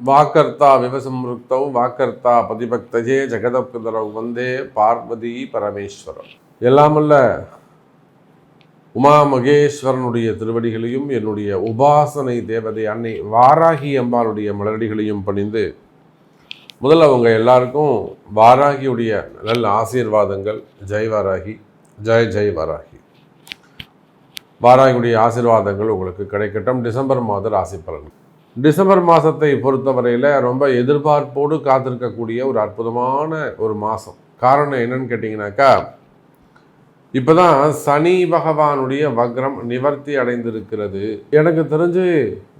வாக்கர்த்தா விவசம்ருக்தௌ வாக்கர்த்தா பதிபக்தஜே ஜெகதப்பிதரௌ வந்தே பார்வதி பரமேஸ்வரம். எல்லாமல்ல உமா மகேஸ்வரனுடைய திருவடிகளையும் என்னுடைய உபாசனை தேவதை அன்னை வாராகி அம்பாளுடைய மலரடிகளையும் பணிந்து முதல்ல அவங்க எல்லாருக்கும் வாராகியுடைய நல்ல ஆசீர்வாதங்கள். ஜெய் வாராகி, ஜெய் ஜெய் வாராகி. வாராகியுடைய ஆசீர்வாதங்கள் உங்களுக்கு கிடைக்கட்டும். டிசம்பர் மாத ராசி பலன். டிசம்பர் மாதத்தை பொறுத்தவரையில் ரொம்ப எதிர்பார்ப்போடு காத்திருக்கக்கூடிய ஒரு அற்புதமான ஒரு மாதம். காரணம் என்னன்னு கேட்டிங்கனாக்கா, இப்போ தான் சனி பகவானுடைய வக்ரம் நிவர்த்தி அடைந்திருக்கிறது. எனக்கு தெரிஞ்சு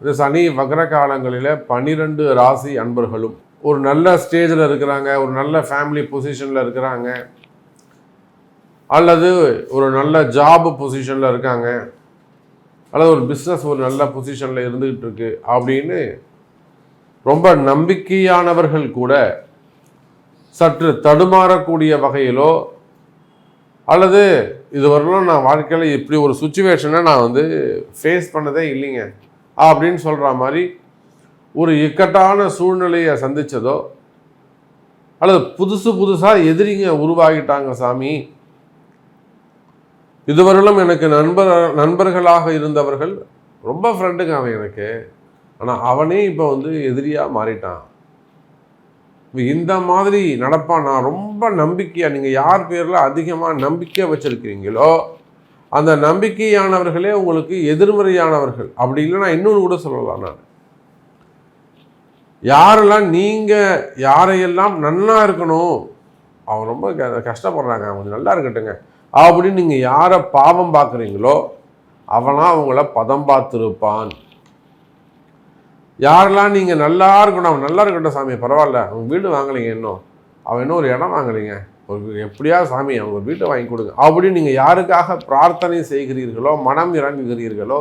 இந்த சனி வக்ர காலங்களில் 12 ராசி அன்பர்களும் ஒரு நல்ல ஸ்டேஜில் இருக்கிறாங்க, ஒரு நல்ல ஃபேமிலி பொசிஷனில் இருக்கிறாங்க, அல்லது ஒரு நல்ல ஜாப் பொசிஷனில் இருக்காங்க, அல்லது ஒரு பிஸ்னஸ் ஒரு நல்ல பொசிஷனில் இருந்துகிட்டு இருக்கு அப்படின்னு ரொம்ப நம்பிக்கையானவர்கள் கூட சற்று தடுமாறக்கூடிய வகையிலோ, அல்லது இதுவரையிலும் நான் வாழ்க்கையில் இப்படி ஒரு சுச்சுவேஷனை நான் ஃபேஸ் பண்ணதே இல்லைங்க அப்படின்னு சொல்கிற மாதிரி ஒரு இக்கட்டான சூழ்நிலையை சந்தித்ததோ, அல்லது புதுசாக எதிரிங்க உருவாகிட்டாங்க சாமி, இதுவரையிலும் எனக்கு நண்பர்களாக இருந்தவர்கள் ரொம்ப ஃப்ரெண்டுங்க அவன் எனக்கு, ஆனால் அவனே இப்போ எதிரியாக மாறிட்டான், இந்த மாதிரி நடப்பான். நான் ரொம்ப நம்பிக்கையாக, நீங்கள் யார் பேரில் அதிகமாக நம்பிக்கை வச்சுருக்கிறீங்களோ அந்த நம்பிக்கையானவர்களே உங்களுக்கு எதிர்மறையானவர்கள். அப்படி இல்லைன்னா இன்னொன்று கூட சொல்லலாம், நான் யாரெல்லாம் நீங்கள் யாரையெல்லாம் நன்னா இருக்கணும், அவன் ரொம்ப கஷ்டப்படுறாங்க, அவங்க நல்லா இருக்கட்டுங்க அப்படின்னு நீங்கள் யாரை பாவம் பார்க்குறீங்களோ அவனா அவங்கள பதம் பார்த்துருப்பான். யாரெல்லாம் நீங்கள் நல்லா இருக்கணும், அவன் நல்லா இருக்கட்டும் சாமி பரவாயில்ல, அவங்க வீடு வாங்கலைங்க, அவன் இன்னும் ஒரு இடம் வாங்கலைங்க, ஒரு எப்படியா சாமி அவங்க ஒரு வீட்டை வாங்கி கொடுங்க அப்படின்னு நீங்கள் யாருக்காக பிரார்த்தனை செய்கிறீர்களோ, மனம் இறங்குகிறீர்களோ,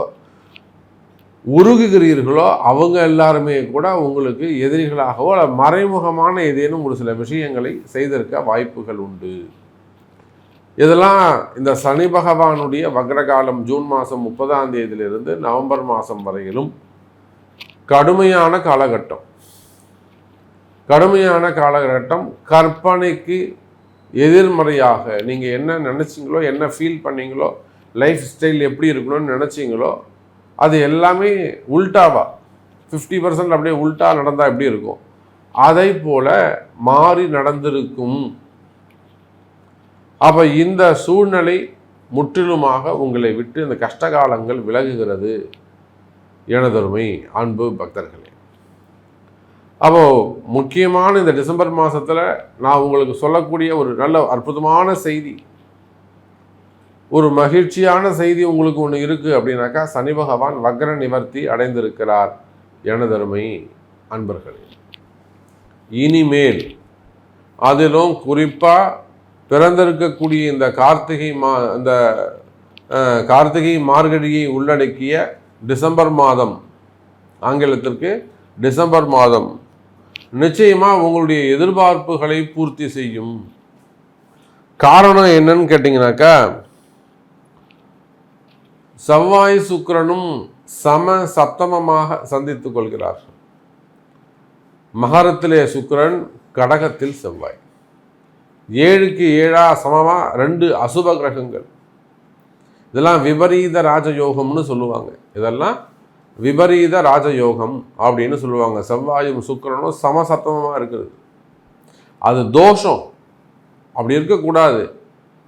உருகுகிறீர்களோ, அவங்க எல்லாருமே கூட உங்களுக்கு எதிரிகளாகவோ அல்ல மறைமுகமான ஏதேனும் ஒரு சில விஷயங்களை செய்திருக்க வாய்ப்புகள் உண்டு. இதெல்லாம் இந்த சனி பகவானுடைய வக்ரகாலம் ஜூன் மாதம் 30ஆம் தேதியிலிருந்து நவம்பர் மாதம் வரையிலும் கடுமையான காலகட்டம். கற்பனைக்கு எதிர்மறையாக நீங்கள் என்ன நினச்சிங்களோ, என்ன ஃபீல் பண்ணீங்களோ, லைஃப் ஸ்டைல் எப்படி இருக்கணும்னு நினச்சிங்களோ அது எல்லாமே உல்டாவா 50% அப்படியே உல்டா நடந்தால் எப்படி இருக்கும் அதை போல மாறி நடந்திருக்கும். அப்போ இந்த சூழ்நிலை முற்றிலுமாக உங்களை விட்டு இந்த கஷ்டகாலங்கள் விலகுகிறது எனதருமை அன்பு பக்தர்களே. அப்போது முக்கியமான இந்த டிசம்பர் மாதத்தில் நான் உங்களுக்கு சொல்லக்கூடிய ஒரு நல்ல அற்புதமான செய்தி, ஒரு மகிழ்ச்சியான செய்தி உங்களுக்கு ஒன்று இருக்குது அப்படின்னாக்கா, சனி பகவான் வக்ர நிவர்த்தி அடைந்திருக்கிறார் எனதருமை அன்பர்களே. இனிமேல் அதிலும் குறிப்பாக பிறந்திருக்கக்கூடிய இந்த கார்த்திகை மார்கழியை உள்ளடக்கிய டிசம்பர் மாதம், ஆங்கிலத்திற்கு டிசம்பர் மாதம் நிச்சயமாக உங்களுடைய எதிர்பார்ப்புகளை பூர்த்தி செய்யும். காரணம் என்னன்னு கேட்டிங்கனாக்கா, செவ்வாய் சுக்கிரனும் சப்தமமாக சந்தித்துக் கொள்கிறார்கள். மகரத்திலே சுக்கிரன், கடகத்தில் செவ்வாய், 7க்கு 7 சமமாக 2 அசுப கிரகங்கள். இதெல்லாம் விபரீத ராஜயோகம்னு சொல்லுவாங்க. இதெல்லாம் விபரீத ராஜயோகம் அப்படின்னு சொல்லுவாங்க. செவ்வாயும் சுக்கிரனும் சமசப்தமமாக இருக்கிறது அது தோஷம், அப்படி இருக்கக்கூடாது.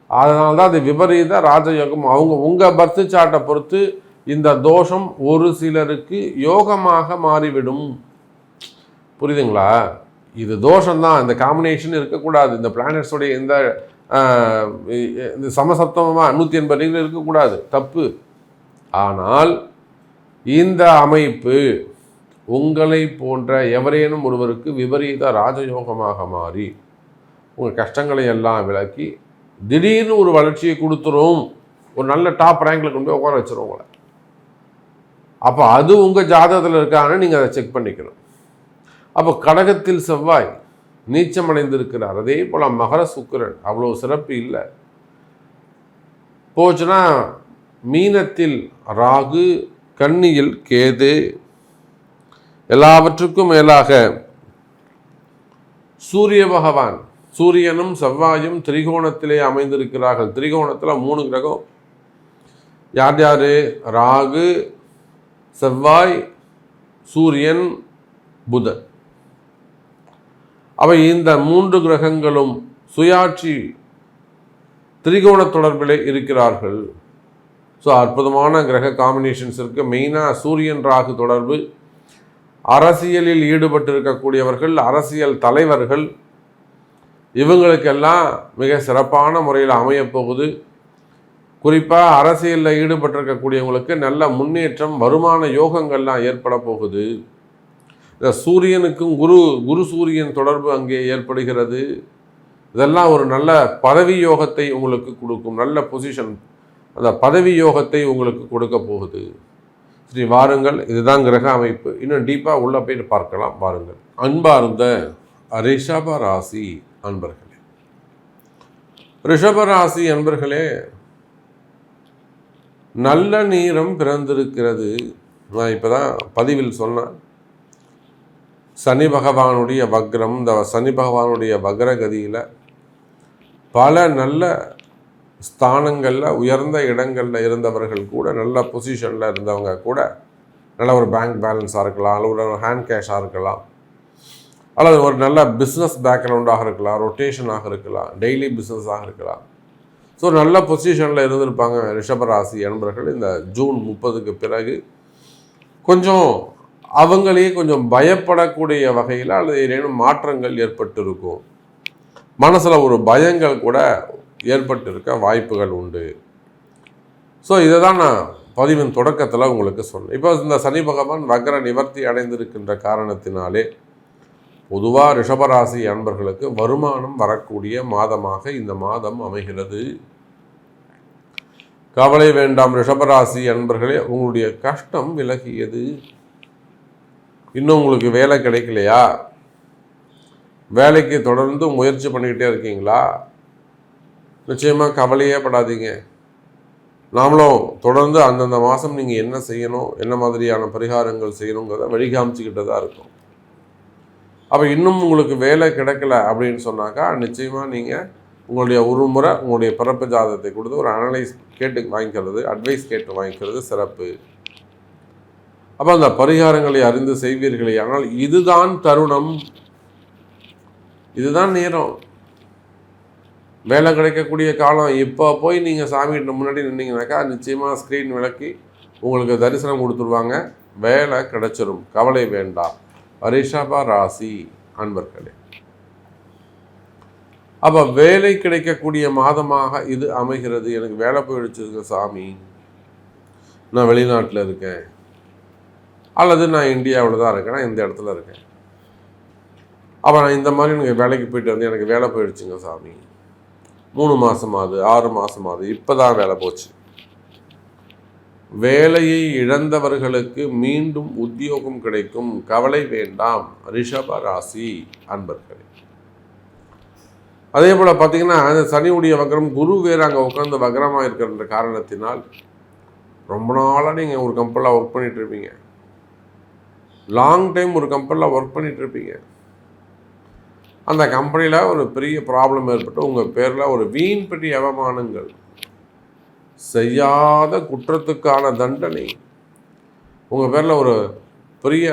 அதனால தான் அது விபரீத ராஜயோகம். உங்கள் பர்த் சார்ட்டை பொறுத்து இந்த தோஷம் ஒரு சிலருக்கு யோகமாக மாறிவிடும். புரியுதுங்களா? இது தோஷம்தான், இந்த காம்பினேஷன் இருக்கக்கூடாது. இந்த பிளானட்ஸோடைய இந்த சமசப்தமாக 180 டிகிரி இருக்கக்கூடாது, தப்பு. ஆனால் இந்த அமைப்பு உங்களை போன்ற எவரேனும் ஒருவருக்கு விபரீத ராஜயோகமாக மாறி உங்கள் கஷ்டங்களை எல்லாம் விளக்கி திடீர்னு ஒரு வளர்ச்சியை கொடுத்துரும், ஒரு நல்ல டாப் ரேங்கில் கொண்டு போய் உட்கார வச்சிரும் உங்களை. அப்போ அது உங்கள் ஜாதகத்தில் இருக்கான்னு நீங்கள் அதை செக் பண்ணிக்கணும். அப்போ கடகத்தில் செவ்வாய் நீச்சமடைந்திருக்கிறார். அதே போல் மகர சுக்கிரன் அவ்வளோ சிறப்பு இல்லை. போச்சுன்னா மீனத்தில் ராகு, கன்னியில் கேது, எல்லாவற்றுக்கும் மேலாக சூரிய பகவான், சூரியனும் செவ்வாயும் திரிகோணத்திலே அமைந்திருக்கிறார்கள். திரிகோணத்தில் 3 கிரகம். யார் யார்? ராகு, செவ்வாய், சூரியன், புதன். அவை இந்த 3 கிரகங்களும் சுயாட்சி திரிகோண தொடர்பிலே இருக்கிறார்கள். ஸோ அற்புதமான கிரக காம்பினேஷன்ஸ் இருக்குது. மெயினாக சூரியன் ராகு தொடர்பு. அரசியலில் ஈடுபட்டு இருக்கக்கூடியவர்கள், அரசியல் தலைவர்கள், இவங்களுக்கெல்லாம் மிக சிறப்பான முறையில் அமையப்போகுது. குறிப்பாக அரசியலில் ஈடுபட்டிருக்கக்கூடியவங்களுக்கு நல்ல முன்னேற்றம், வருமான யோகங்கள்லாம் ஏற்பட போகுது. இந்த சூரியனுக்கும் குரு சூரியன் தொடர்பு அங்கே ஏற்படுகிறது. இதெல்லாம் ஒரு நல்ல பதவி யோகத்தை உங்களுக்கு கொடுக்கும். நல்ல பொசிஷன், அந்த பதவி யோகத்தை உங்களுக்கு கொடுக்க போகுது. சரி, வாருங்கள். இதுதான் கிரக அமைப்பு. இன்னும் டீப்பாக உள்ள போயிட்டு பார்க்கலாம். வாருங்கள். அன்பார்ந்த ரிஷப ராசி அன்பர்களே, ரிஷபராசி அன்பர்களே, நல்ல நேரம் பிறந்திருக்கிறது. நான் இப்போ தான் பதிவில் சொன்னேன். சனி பகவானுடைய வக்ரம், இந்த சனி பகவானுடைய வக்ரகதியில் பல நல்ல ஸ்தானங்களில், உயர்ந்த இடங்களில் இருந்தவர்கள் கூட, நல்ல பொசிஷனில் இருந்தவங்க கூட, நல்ல ஒரு பேங்க் பேலன்ஸாக இருக்கலாம், அல்லது ஒரு ஹேண்ட் கேஷாக இருக்கலாம், அல்லது ஒரு நல்ல பிஸ்னஸ் பேக்ரவுண்டாக இருக்கலாம், ரொட்டேஷனாக இருக்கலாம், டெய்லி பிஸ்னஸாக இருக்கலாம். ஸோ நல்ல பொசிஷனில் இருந்திருப்பாங்க ரிஷபராசி அன்பர்கள். இந்த ஜூன் 30க்கு பிறகு கொஞ்சம் அவங்களே கொஞ்சம் பயப்படக்கூடிய வகையில் அல்லது ஏதேனும் மாற்றங்கள் ஏற்பட்டிருக்கும். மனசில் ஒரு பயங்கள் கூட ஏற்பட்டிருக்க வாய்ப்புகள் உண்டு. ஸோ இதை தான் நான் பதிவின் தொடக்கத்தில் உங்களுக்கு சொன்னேன். இப்போ இந்த சனி பகவான் வக்ர நிவர்த்தி அடைந்திருக்கின்ற காரணத்தினாலே பொதுவாக ரிஷபராசி அன்பர்களுக்கு வருமானம் வரக்கூடிய மாதமாக இந்த மாதம் அமைகிறது. கவலை வேண்டாம் ரிஷபராசி அன்பர்களே, உங்களுடைய கஷ்டம் விலகியது. இன்னும் உங்களுக்கு வேலை கிடைக்கலையா? வேலைக்கு தொடர்ந்து முயற்சி பண்ணிக்கிட்டே இருக்கீங்களா? நிச்சயமாக கவலையே படாதீங்க. நாமளும் தொடர்ந்து அந்தந்த மாதம் நீங்கள் என்ன செய்யணும், என்ன மாதிரியான பரிகாரங்கள் செய்யணுங்கிறத வழிகாமிச்சுக்கிட்டு தான் இருக்கும். அப்போ இன்னும் உங்களுக்கு வேலை கிடைக்கல அப்படின்னு சொன்னாக்கா நிச்சயமாக நீங்கள் உங்களுடைய ஒரு முறை உங்களுடைய பிறப்பு ஜாதகத்தை கொடுத்து ஒரு அனலைஸ் கேட்டு வாங்கிக்கிறது, அட்வைஸ் கேட்டு வாங்கிக்கிறது சிறப்பு. அப்போ அந்த பரிகாரங்களை அறிந்து செய்வீர்களே. ஆனால் இதுதான் தருணம், இதுதான் நேரம். வேலை கிடைக்கக்கூடிய காலம். இப்போ போய் நீங்கள் சாமிகிட்ட முன்னாடி நின்னீங்கனாக்கா நிச்சயமாக ஸ்க்ரீன் விளக்கி உங்களுக்கு தரிசனம் கொடுத்துருவாங்க. வேலை கிடைச்சிரும், கவலை வேண்டாம் ரிஷப ராசி அன்பர்களே. அப்போ வேலை கிடைக்கக்கூடிய மாதமாக இது அமைகிறது. எனக்கு வேலை போயிடுச்சு சாமி, நான் வெளிநாட்டில் இருக்கேன், அல்லது நான் இந்தியாவில் தான் இருக்கேன், நான் இந்த இடத்துல இருக்கேன். அப்போ நான் இந்த மாதிரி எனக்கு வேலைக்கு போயிட்டு வந்து எனக்கு வேலை போயிடுச்சுங்க சாமி, 3 மாதமாகுது, 6 மாதமாகுது, இப்போ தான் வேலை போச்சு. வேலையை இழந்தவர்களுக்கு மீண்டும் உத்தியோகம் கிடைக்கும், கவலை வேண்டாம் ரிஷப ராசி அன்பர்களே. அதே போல் பார்த்தீங்கன்னா அந்த சனியுடைய வக்ரம், குரு வேறு அங்கே உட்காந்து வக்ரமாக இருக்கிற காரணத்தினால் ரொம்ப நாளாக நீங்கள் ஒரு கம்பெனியில் ஒர்க் பண்ணிகிட்டு இருப்பீங்க. லாங் டைம் ஒரு கம்பெனியில் ஒர்க் பண்ணிகிட்டு இருப்பீங்க. அந்த கம்பெனியில் ஒரு பெரிய ப்ராப்ளம் ஏற்பட்டு உங்கள் பேரில் ஒரு வீண் பெரிய அவமானங்கள், செய்யாத குற்றத்துக்கான தண்டனை, உங்கள் பேரில் ஒரு பெரிய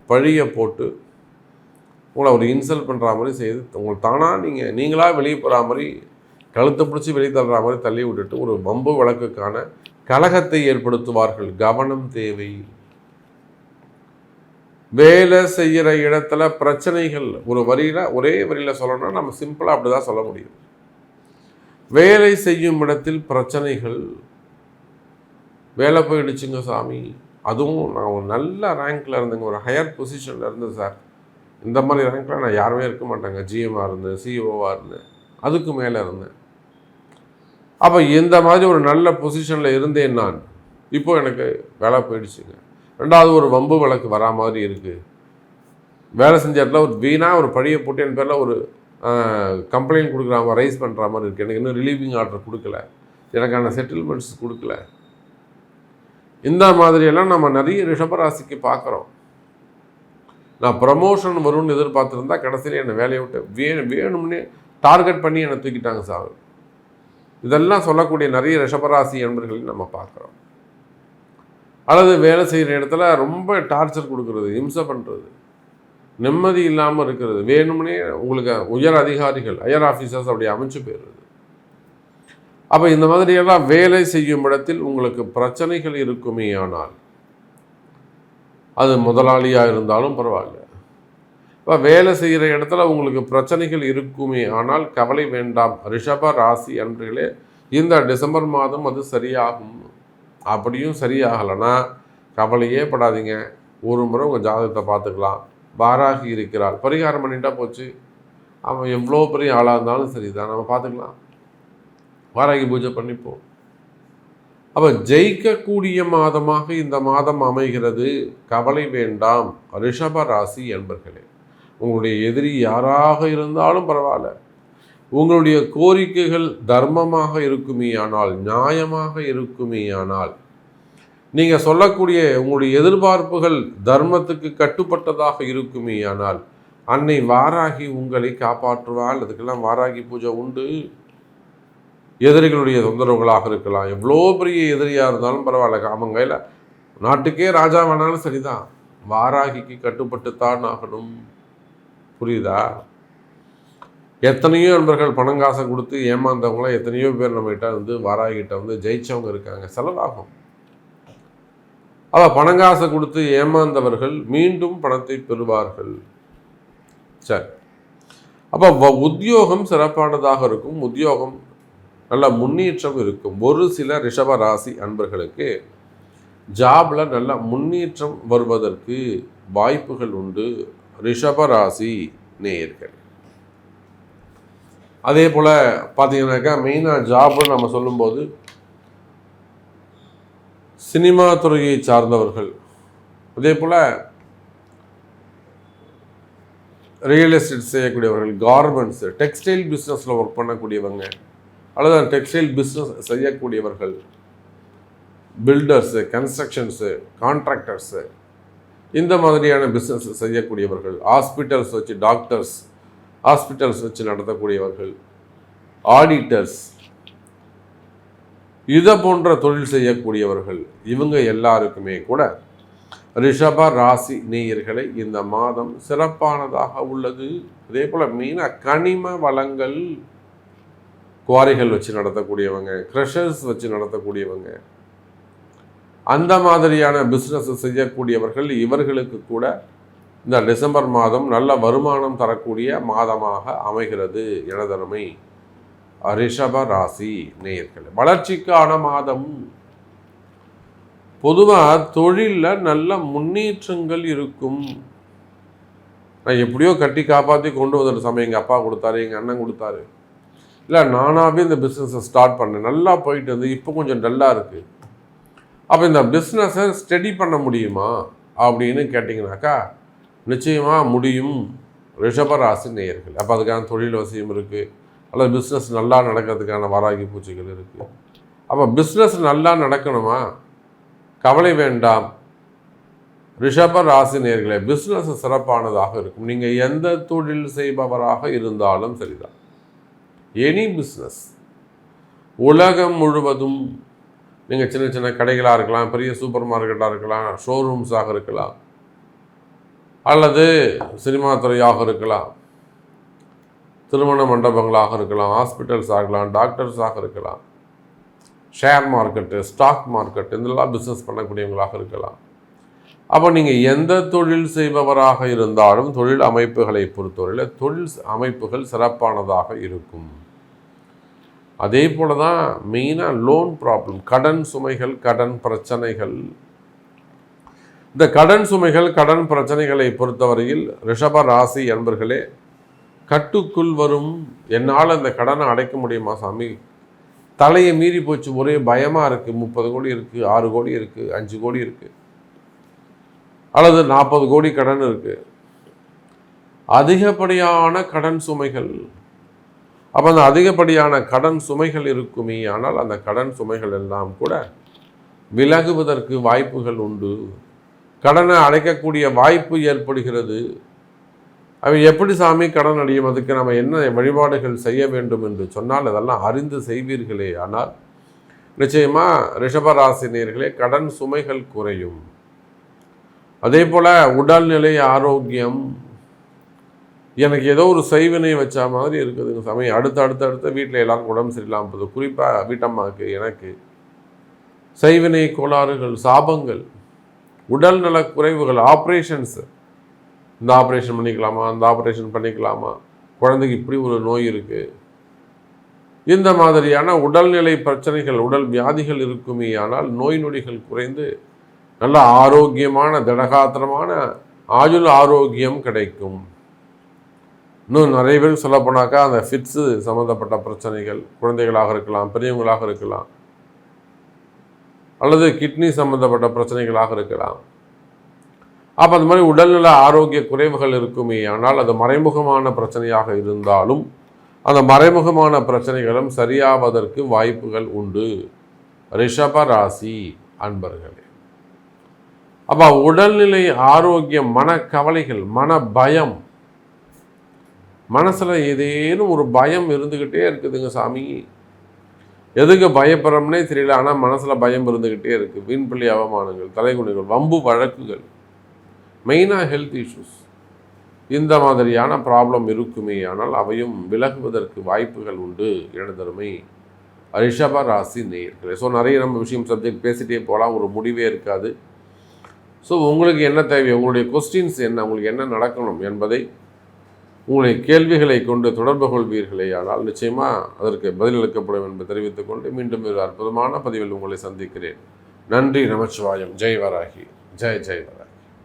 பழியை போட்டு உங்களை ஒரு இன்சல்ட் பண்ணுற மாதிரி செய்து உங்களை தானாக நீங்களாக வெளியே போகிற மாதிரி கழுத்தை பிடிச்சி வெளியே தள்ளுற மாதிரி தள்ளி விட்டுட்டு ஒரு வம்பு வழக்குக்கான கலகத்தை ஏற்படுத்துவார்கள். கவனம் தேவை. வேலை செய்கிற இடத்துல பிரச்சனைகள், ஒரு வரியில் ஒரே வரியில் சொல்லணும்னா நம்ம சிம்பிளாக அப்படி தான் சொல்ல முடியும். வேலை செய்யும் இடத்தில் பிரச்சனைகள். வேலை போயிடுச்சுங்க சாமி, அதுவும் நான் ஒரு நல்ல ரேங்க்கில் இருந்தேங்க, ஒரு ஹையர் பொசிஷனில் இருந்தேன் சார். இந்த மாதிரி ரேங்க்கில் நான் யாருமே இருக்க மாட்டாங்க. ஜிஎம்மாக இருந்தேன், சிஇஓவாக இருந்தேன், அதுக்கு மேலே இருந்தேன். அப்போ இந்த மாதிரி ஒரு நல்ல பொசிஷனில் இருந்தேன் நான். இப்போ எனக்கு வேலை போயிடுச்சுங்க. ரெண்டாவது ஒரு வம்பு வழக்கு வரா மாதிரி இருக்குது. வேலை செஞ்ச இடத்துல ஒரு வீணாக ஒரு பழியை போட்டு என் பேரில் ஒரு கம்ப்ளைண்ட் கொடுக்குற மாதிரி, ரைஸ் பண்ணுற மாதிரி இருக்குது. எனக்கு இன்னும் ரிலீவிங் ஆர்டர் கொடுக்கல, எனக்கான செட்டில்மெண்ட்ஸ் கொடுக்கல. இந்த மாதிரியெல்லாம் நம்ம நிறைய ரிஷபராசிக்கு பார்க்குறோம். நான் ப்ரமோஷன் வரும்னு எதிர்பார்த்துருந்தா கடைசியில் என்னை வேலையை விட்டு வேணும்னே டார்கெட் பண்ணி என்னை தூக்கிட்டாங்க சார். இதெல்லாம் சொல்லக்கூடிய நிறைய ரிஷபராசி என்பர்களையும் நம்ம பார்க்குறோம். அல்லது வேலை செய்கிற இடத்துல ரொம்ப டார்ச்சர் கொடுக்கறது, இம்சை பண்ணுறது, நிம்மதி இல்லாமல் இருக்கிறது, வேணும்னே உங்களுக்கு உயர் அதிகாரிகள் ஹையர் ஆஃபீஸர்ஸ் அப்படி அமைச்சு போயிடுறது. அப்போ இந்த மாதிரியெல்லாம் வேலை செய்யும் இடத்தில் உங்களுக்கு பிரச்சனைகள் இருக்குமே ஆனால், அது முதலாளியாக இருந்தாலும் பரவாயில்ல, இப்போ வேலை செய்கிற இடத்துல உங்களுக்கு பிரச்சனைகள் இருக்குமே ஆனால் கவலை வேண்டாம் ரிஷப ராசி அன்பர்களே. இந்த டிசம்பர் மாதம் அது சரியாகும். அப்படியும் சரியாகலைன்னா கவலையே படாதீங்க. ஒரு முறை உங்கள் ஜாதகத்தை பார்த்துக்கலாம். வாராகி இருக்கிறாள், பரிகாரம் பண்ணிட்டா போச்சு. அவன் எவ்வளோ பெரிய ஆளாக இருந்தாலும் சரி தான், நம்ம பார்த்துக்கலாம். வாராகி பூஜை பண்ணிப்போம். அப்போ ஜெயிக்கக்கூடிய மாதமாக இந்த மாதம் அமைகிறது. கவலை வேண்டாம் ரிஷப ராசி என்பர்களே. உங்களுடைய எதிரி யாராக இருந்தாலும் பரவாயில்ல, உங்களுடைய கோரிக்கைகள் தர்மமாக இருக்குமே ஆனால், நியாயமாக இருக்குமே ஆனால், நீங்கள் சொல்லக்கூடிய உங்களுடைய எதிர்பார்ப்புகள் தர்மத்துக்கு கட்டுப்பட்டதாக இருக்குமே ஆனால், அன்னை வாராகி உங்களை காப்பாற்றுவாள். அதுக்கெல்லாம் வாராகி பூஜை உண்டு. எதிரிகளுடைய தொந்தரவுகளாக இருக்கலாம், எவ்வளோ பெரிய எதிரியாக இருந்தாலும் பரவாயில்ல, அவன் கையில் நாட்டுக்கே ராஜா வேணாலும் சரிதான், வாராகிக்கு கட்டுப்பட்டுத்தான் ஆகணும். புரியுதா? எத்தனையோ நண்பர்கள் பணங்காசை கொடுத்து ஏமாந்தவங்களாம் எத்தனையோ பேர் நம்மகிட்ட வாராகிட்ட ஜெயிச்சவங்க இருக்காங்க. செலவாகும். பணங்காசை கொடுத்து ஏமாந்தவர்கள் மீண்டும் பணத்தை பெறுவார்கள். சரி, அப்போ உத்தியோகம் சிறப்பானதாக இருக்கும். உத்தியோகம் நல்ல முன்னேற்றம் இருக்கும். ஒரு சில ரிஷப ராசி அன்பர்களுக்கு ஜாப்ல நல்ல முன்னேற்றம் வருவதற்கு வாய்ப்புகள் உண்டு. ரிஷப ராசி நேயர்கள். அதே போல் பார்த்தீங்கன்னாக்கா மெயினாக ஜாப்னு நம்ம சொல்லும்போது சினிமா துறையை சார்ந்தவர்கள், அதே போல் ரியல் எஸ்டேட் செய்யக்கூடியவர்கள், கார்மெண்ட்ஸு, டெக்ஸ்டைல் பிஸ்னஸில் ஒர்க் பண்ணக்கூடியவங்க, அல்லது டெக்ஸ்டைல் பிஸ்னஸ் செய்யக்கூடியவர்கள், பில்டர்ஸு, கன்ஸ்ட்ரக்ஷன்ஸு, கான்ட்ராக்டர்ஸு, இந்த மாதிரியான பிஸ்னஸ் செய்யக்கூடியவர்கள், ஹாஸ்பிட்டல்ஸ் வச்சு டாக்டர்ஸ் ஹாஸ்பிட்டல்ஸ் வச்சு நடத்தக்கூடியவர்கள், ஆடிட்டர்ஸ், இதை போன்ற தொழில் செய்யக்கூடியவர்கள், இவங்க எல்லாருக்குமே கூட ரிஷப ராசி நேயர்களை இந்த மாதம் சிறப்பானதாக உள்ளது. அதே போல் மெயினாக கனிம வளங்கள், குவாரிகள் வச்சு நடத்தக்கூடியவங்க, க்ரஷர்ஸ் வச்சு நடத்தக்கூடியவங்க, அந்த மாதிரியான பிஸ்னஸ் செய்யக்கூடியவர்கள், இவர்களுக்கு கூட இந்த டிசம்பர் மாதம் நல்ல வருமானம் தரக்கூடிய மாதமாக அமைகிறது. எனதருமை ரிஷப ராசி நேயர்கள், வளர்ச்சிக்கான மாதம். பொதுவாக தொழிலில் நல்ல முன்னேற்றங்கள் இருக்கும். நான் எப்படியோ கட்டி காப்பாற்றி கொண்டு வந்த சமயம் எங்கள் அப்பா கொடுத்தாரு, எங்கள் அண்ணன் கொடுத்தாரு, இல்லை நானாகவே இந்த பிஸ்னஸை ஸ்டார்ட் பண்ணேன், நல்லா போயிட்டு வந்து இப்போ கொஞ்சம் டல்லாக இருக்குது. அப்போ இந்த பிஸ்னஸை ஸ்டடி பண்ண முடியுமா அப்படின்னு கேட்டிங்கனாக்கா நிச்சயமாக முடியும் ரிஷபராசி நேயர்கள். அப்போ அதுக்கான தொழில் வசியம் இருக்குது, அல்லது பிஸ்னஸ் நல்லா நடக்கிறதுக்கான வாராகி பூச்சிகள் இருக்குது. அப்போ பிஸ்னஸ் நல்லா நடக்கணுமா? கவலை வேண்டாம் ரிஷப ராசி நேயர்களே, பிஸ்னஸ் சிறப்பானதாக இருக்கும். நீங்கள் எந்த தொழில் செய்பவராக இருந்தாலும் சரிதான், எனி பிஸ்னஸ், உலகம் முழுவதும் நீங்கள் சின்ன சின்ன கடைகளாக இருக்கலாம், பெரிய சூப்பர் மார்க்கெட்டாக இருக்கலாம், ஷோரூம்ஸாக இருக்கலாம், அல்லது சினிமா துறையாக இருக்கலாம், திருமண மண்டபங்களாக இருக்கலாம், ஹாஸ்பிட்டல்ஸ் ஆகலாம், டாக்டர்ஸாக இருக்கலாம், ஷேர் மார்க்கெட்டு, ஸ்டாக் மார்க்கெட், இதெல்லாம் பிஸ்னஸ் பண்ணக்கூடியவங்களாக இருக்கலாம். அப்போ நீங்கள் எந்த தொழில் செய்பவராக இருந்தாலும் தொழில் அமைப்புகளை பொறுத்தவரையில் தொழில் அமைப்புகள் சிறப்பானதாக இருக்கும். அதே போல தான் மெயினாக லோன் ப்ராப்ளம், கடன் சுமைகள், கடன் பிரச்சனைகள். இந்த கடன் சுமைகள், கடன் பிரச்சனைகளை பொறுத்தவரையில் ரிஷப ராசி என்பர்களே கட்டுக்குள் வரும். என்னால் இந்த கடனை அடைக்க முடியுமா சாமி? தலையை மீறி போச்சு, ஒரே பயமாக இருக்குது. 30 கோடி இருக்குது, 6 கோடி இருக்குது, 5 கோடி இருக்குது, அல்லது 40 கோடி கடன் இருக்குது. அதிகப்படியான கடன் சுமைகள். அப்போ அந்த அதிகப்படியான கடன் சுமைகள் இருக்குமே, ஆனால் அந்த கடன் சுமைகள் எல்லாம் கூட விலகுவதற்கு வாய்ப்புகள் உண்டு. கடனை அடைக்கக்கூடிய வாய்ப்பு ஏற்படுகிறது. அவை எப்படி சாமி கடன் அடையும்? அதுக்கு நம்ம என்ன வழிபாடுகள் செய்ய வேண்டும் என்று சொன்னால் அதெல்லாம் அறிந்து செய்வீர்களே. ஆனால் நிச்சயமாக ரிஷபராசினியர்களே கடன் சுமைகள் குறையும். அதே போல் உடல்நிலை ஆரோக்கியம், எனக்கு ஏதோ ஒரு செய்வினை வச்ச மாதிரி இருக்குதுங்க சமயம். அடுத்த வீட்டில் எல்லாரும் உடம்பு சரியில்லாமல் போகுது. குறிப்பாக வீட்டம்மாவுக்கு எனக்கு செய்வினை கோளாறுகள், சாபங்கள், உடல்நல குறைவுகள், ஆப்ரேஷன்ஸு, இந்த ஆப்ரேஷன் பண்ணிக்கலாமா, அந்த ஆப்ரேஷன் பண்ணிக்கலாமா, குழந்தைக்கு இப்படி ஒரு நோய் இருக்குது, இந்த மாதிரியான உடல்நிலை பிரச்சனைகள், உடல் வியாதிகள் இருக்குமே. ஆனால் நோய் நொடிகள் குறைந்து நல்ல ஆரோக்கியமான திடகாத்திரமான ஆயுள் ஆரோக்கியம் கிடைக்கும். இன்னும் நிறைய பேர் சொல்லப்போனாக்கா அந்த ஃபிட்ஸு சம்மந்தப்பட்ட பிரச்சனைகள், குழந்தைகளாக இருக்கலாம், பெரியவங்களாக இருக்கலாம், அல்லது கிட்னி சம்மந்தப்பட்ட பிரச்சனைகளாக இருக்கலாம். அப்போ அந்த மாதிரி உடல்நல ஆரோக்கிய குறைவுகள் இருக்குமே. ஆனால் அது மறைமுகமான பிரச்சனையாக இருந்தாலும் அந்த மறைமுகமான பிரச்சனைகளும் சரியாவதற்கு வாய்ப்புகள் உண்டு ரிஷப ராசி அன்பர்களே. அப்போ உடல்நிலை ஆரோக்கியம், மனக்கவலைகள், மன பயம், மனசில் ஏதேனும் ஒரு பயம் இருந்துக்கிட்டே இருக்குதுங்க சாமி. எதுக்கு பயப்படுறோம்னே தெரியல, ஆனால் மனசில் பயம் இருந்துக்கிட்டே இருக்குது. வீண்பள்ளி அவமானங்கள், தலைகுணிகள், வம்பு வழக்குகள், மெயினாக ஹெல்த் இஷ்யூஸ், இந்த மாதிரியான ப்ராப்ளம் இருக்குமே. ஆனால் அவையும் விலகுவதற்கு வாய்ப்புகள் உண்டு இழந்தருமை ரிஷப ராசி நேயர்களே. ஸோ நிறைய நம்ம விஷயம் சப்ஜெக்ட் பேசிகிட்டே போகலாம், ஒரு முடிவே இருக்காது. ஸோ உங்களுக்கு என்ன தேவை, உங்களுடைய கொஸ்டின்ஸ் என்ன, உங்களுக்கு என்ன நடக்கணும் என்பதை உங்களுடைய கேள்விகளை கொண்டு தொடர்பு கொள்வீர்களே. ஆனால் நிச்சயமாக அதற்கு பதிலளிக்கப்படும் என்பதை தெரிவித்துக் கொண்டு மீண்டும் ஒரு அற்புதமான பதிவில் உங்களை சந்திக்கிறேன். நன்றி, நமச்சிவாயம். ஜெய் வராகி, ஜெய் ஜெய் வராகி.